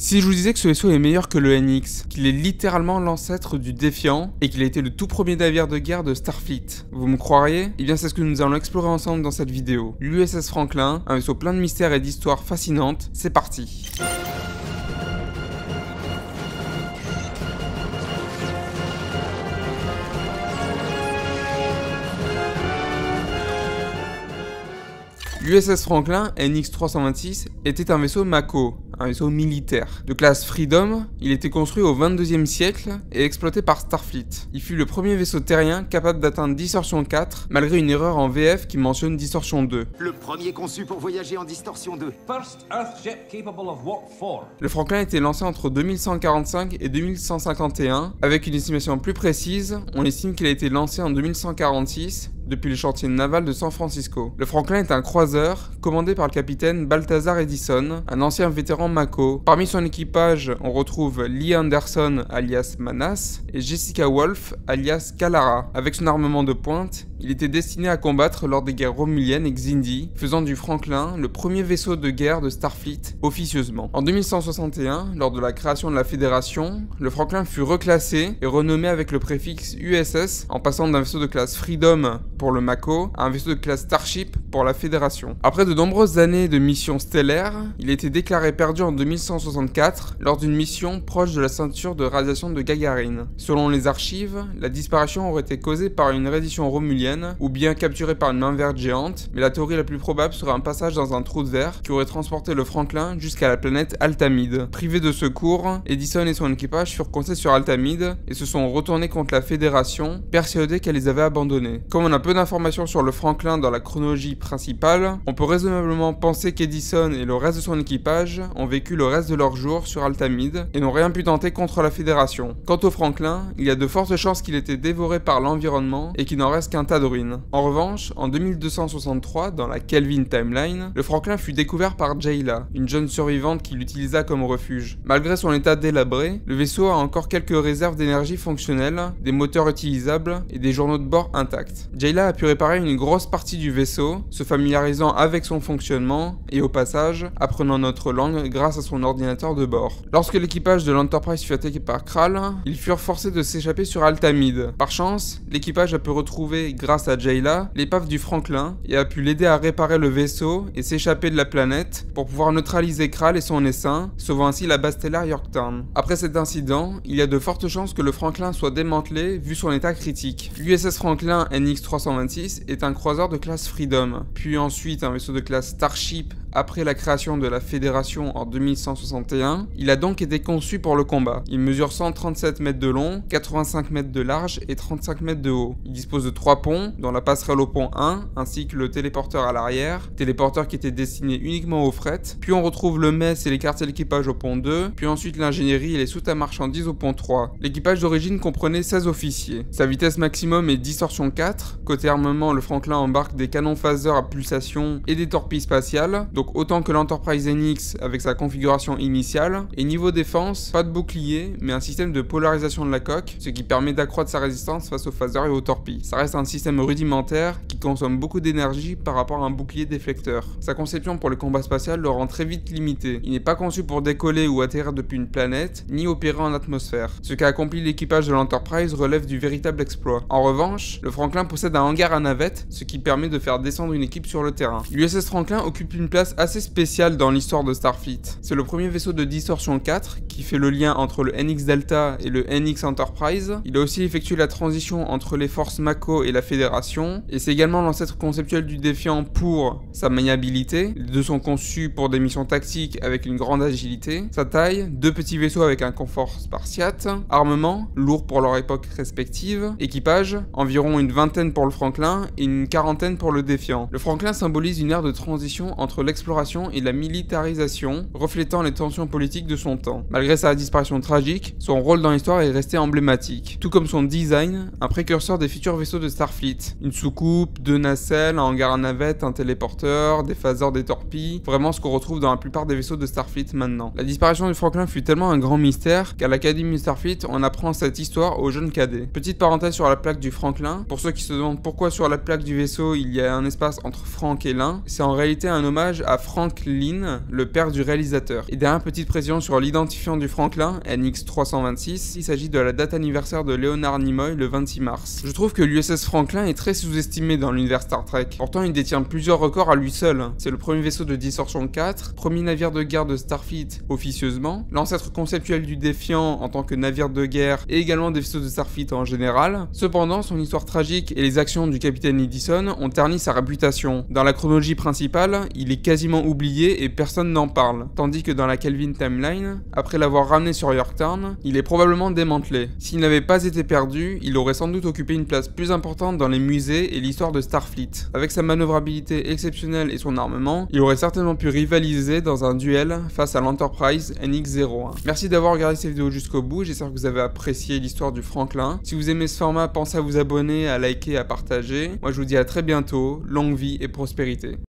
Si je vous disais que ce vaisseau est meilleur que le NX, qu'il est littéralement l'ancêtre du Défiant et qu'il a été le tout premier navire de guerre de Starfleet, vous me croiriez? Eh bien c'est ce que nous allons explorer ensemble dans cette vidéo. L'USS Franklin, un vaisseau plein de mystères et d'histoires fascinantes, c'est parti. L'USS Franklin NX-326 était un vaisseau Mako, un vaisseau militaire. De classe Freedom, il était construit au 22e siècle et exploité par Starfleet. Il fut le premier vaisseau terrien capable d'atteindre Distorsion 4, malgré une erreur en VF qui mentionne Distorsion 2. Le premier conçu pour voyager en Distorsion 2. First Earthship capable of warp 4. Le Franklin a été lancé entre 2145 et 2151. Avec une estimation plus précise, on estime qu'il a été lancé en 2146, depuis le chantier naval de San Francisco. Le Franklin est un croiseur commandé par le capitaine Balthazar Edison, un ancien vétéran Mako. Parmi son équipage, on retrouve Lee Anderson alias Manas et Jessica Wolf alias Kalara. Avec son armement de pointe, il était destiné à combattre lors des guerres romuliennes et Xindi, faisant du Franklin le premier vaisseau de guerre de Starfleet officieusement. En 2161, lors de la création de la Fédération, le Franklin fut reclassé et renommé avec le préfixe USS en passant d'un vaisseau de classe Freedom pour le Mako à un vaisseau de classe Starship pour la Fédération. Après de nombreuses années de missions stellaires, il a été déclaré perdu en 2164 lors d'une mission proche de la ceinture de radiation de Gagarine. Selon les archives, la disparition aurait été causée par une reddition romulienne ou bien capturée par une main verte géante, mais la théorie la plus probable serait un passage dans un trou de verre qui aurait transporté le Franklin jusqu'à la planète Altamide. Privé de secours, Edison et son équipage furent coincés sur Altamide et se sont retournés contre la Fédération, persuadés qu'elle les avait abandonnés. Comme on a peu d'informations sur le Franklin dans la chronologie principale, on peut raisonnablement penser qu'Edison et le reste de son équipage ont vécu le reste de leurs jours sur Altamide et n'ont rien pu tenter contre la Fédération. Quant au Franklin, il y a de fortes chances qu'il ait été dévoré par l'environnement et qu'il n'en reste qu'un tas de ruines. En revanche, en 2263, dans la Kelvin Timeline, le Franklin fut découvert par Jayla, une jeune survivante qui l'utilisa comme refuge. Malgré son état délabré, le vaisseau a encore quelques réserves d'énergie fonctionnelles, des moteurs utilisables et des journaux de bord intacts. Jayla a pu réparer une grosse partie du vaisseau, se familiarisant avec son fonctionnement et au passage, apprenant notre langue grâce à son ordinateur de bord. Lorsque l'équipage de l'Enterprise fut attaqué par Kral, ils furent forcés de s'échapper sur Altamide. Par chance, l'équipage a pu retrouver, grâce à Jayla, l'épave du Franklin et a pu l'aider à réparer le vaisseau et s'échapper de la planète pour pouvoir neutraliser Kral et son essaim, sauvant ainsi la base stellaire Yorktown. Après cet incident, il y a de fortes chances que le Franklin soit démantelé vu son état critique. L'USS Franklin NX-326 est un croiseur de classe Freedom, puis ensuite un vaisseau de classe Starship après la création de la Fédération en 2161. Il a donc été conçu pour le combat. Il mesure 137 mètres de long, 85 mètres de large et 35 mètres de haut. Il dispose de 3 ponts, dont la passerelle au pont 1, ainsi que le téléporteur à l'arrière, téléporteur qui était destiné uniquement au fret, puis on retrouve le mess et les quartiers d'équipage au pont 2, puis ensuite l'ingénierie et les soutes à marchandises au pont 3. L'équipage d'origine comprenait 16 officiers. Sa vitesse maximum est Distorsion 4. Côté armement, le Franklin embarque des canons phasers à pulsation et des torpilles spatiales, donc autant que l'Enterprise NX avec sa configuration initiale. Et niveau défense, pas de bouclier, mais un système de polarisation de la coque, ce qui permet d'accroître sa résistance face aux phasers et aux torpilles. Ça reste un système rudimentaire qui consomme beaucoup d'énergie par rapport à un bouclier déflecteur. Sa conception pour le combat spatial le rend très vite limité. Il n'est pas conçu pour décoller ou atterrir depuis une planète, ni opérer en atmosphère. Ce qu'a accompli l'équipage de l'Enterprise relève du véritable exploit. En revanche, le Franklin possède un hangar à navettes, ce qui permet de faire descendre une équipe sur le terrain. L'USS Franklin occupe une place assez spéciale dans l'histoire de Starfleet. C'est le premier vaisseau de Distorsion 4 qui fait le lien entre le NX Delta et le NX Enterprise. Il a aussi effectué la transition entre les forces Mako et la Fédération, et c'est également l'ancêtre conceptuel du Défiant pour sa maniabilité. Les deux sont conçus pour des missions tactiques avec une grande agilité. Sa taille, 2 petits vaisseaux avec un confort spartiate. Armement, lourd pour leur époque respective. Équipage, environ une vingtaine pour le Franklin et une quarantaine pour le Défiant. Le Franklin symbolise une ère de transition entre l'exploration et la militarisation, reflétant les tensions politiques de son temps. Malgré sa disparition tragique, son rôle dans l'histoire est resté emblématique, tout comme son design, un précurseur des futurs vaisseaux de Starfleet. Une soucoupe, 2 nacelles, un hangar à navette, un téléporteur, des phasers, des torpilles, vraiment ce qu'on retrouve dans la plupart des vaisseaux de Starfleet maintenant. La disparition du Franklin fut tellement un grand mystère qu'à l'Académie Starfleet, on apprend cette histoire aux jeunes cadets. Petite parenthèse sur la plaque du Franklin, pour ceux qui se demandent pourquoi sur la plaque du vaisseau il y a un espace entre Frank et Lin, c'est en réalité un hommage à Frank Lynn, le père du réalisateur. Et dernière petite précision sur l'identifiant du Franklin, NX-326, il s'agit de la date anniversaire de Leonard Nimoy, le 26 mars. Je trouve que l'USS Franklin est très sous-estimé dans l'univers Star Trek. Pourtant, il détient plusieurs records à lui seul. C'est le premier vaisseau de Distortion 4, premier navire de guerre de Starfleet officieusement, l'ancêtre conceptuel du Défiant en tant que navire de guerre et également des vaisseaux de Starfleet en général. Cependant, son histoire tragique et les actions du capitaine Edison ont terni sa réputation. Dans la chronologie principale, il est quasiment oublié et personne n'en parle, tandis que dans la Kelvin Timeline, après l'avoir ramené sur Yorktown, il est probablement démantelé. S'il n'avait pas été perdu, il aurait sans doute occupé une place plus importante dans les musées et l'histoire de Starfleet. Avec sa manœuvrabilité exceptionnelle et son armement, il aurait certainement pu rivaliser dans un duel face à l'Enterprise NX-01. Merci d'avoir regardé cette vidéo jusqu'au bout, j'espère que vous avez apprécié l'histoire du Franklin. Si vous aimez ce format, pensez à vous abonner, à liker, à partager. Moi je vous dis à très bientôt, longue vie et prospérité.